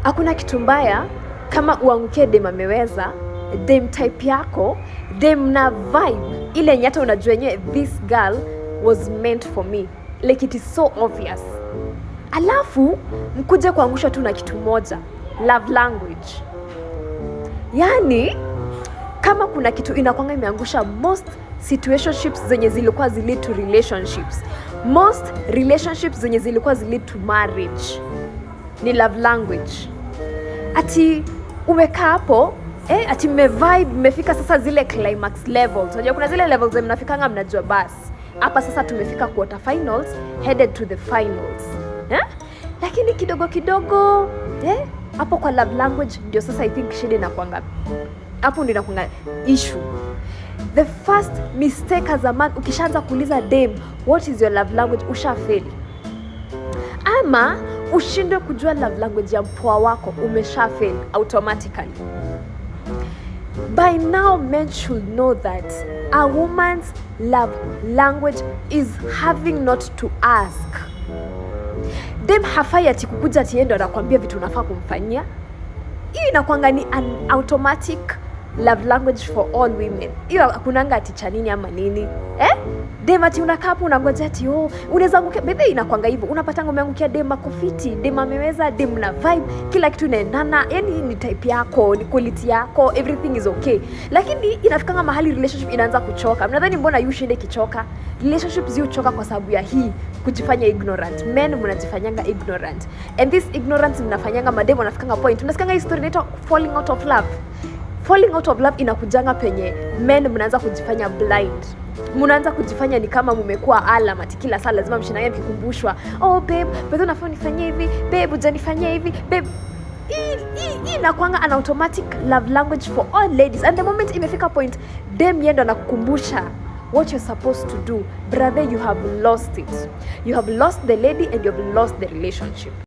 Hakuna kitu mbaya kama uangukie dem ameweza, dem type yako, dem na vibe ile nyata unajua yenyewe this girl was meant for me, like it is so obvious. Alafu mkuje kuangusha tu na kitu moja, love language. Yani kama kuna kitu inakwanga imeangusha most situationships zenye zilikuwa lead to relationships, most relationships zenye zilikuwa lead to marriage, ni love language. Ati umekaa hapo ati vibe mmefika sasa zile climax levels. Unajua kuna zile levels zenye mnafikanga mnajua basi hapa sasa tumefika quarter finals, headed to the finals. Lakini kidogo kidogo hapo kwa love language ndio sasa I think shida inakuanga. Hapo ndio inakuanga issue. The first mistake as a man, ukishaanza kuuliza dem what is your love language, ushafail. Ama ushindwe kujua love language ya mpoa wako, umeshafail automatically. By now men should know that a woman's love language is having not to ask. Dem hafai ati kukuja ati endo anakuambia vitu unafaa kumfanyia. Hiyo inakuanga ni an automatic love language for all women. Hiyo hakunanga ati cha nini ama nini. Dem ati unakaa hapo unangoja ati unaweza angukia. Bebe inakuanga hivyo. Unapata umeangukia dem ako fiti, dem ameweza, dem na vibe, kila kitu inaendana. Yani ni type yako, ni quality yako, everything is okay. Lakini inafikanga mahali relationship inaanza kuchoka. Mnadhani mbona you shinde kichoka? Relationships huchoka kwa sababu ya hii kujifanya ignorant. Men mnajifanyanga ignorant. And this ignorance mnafanyanga madem wanafikanga point. Unasikanga hii story inaitwa falling out of love. Falling out of love inakujanga penye men mnaanza kujifanya blind. Mnaanza kujifanya ni kama mmekuwa alarm ati kila saa lazima mshindange mkikumbushwa. Oh babe unafaa nifanyie hivi, babe hujanifanyia hivi, babe. Hii inakuanga an automatic love language for all ladies. And the moment imefika point dem yendo anakukumbusha what you're supposed to do, brother, you have lost it. You have lost the lady and you have lost the relationship.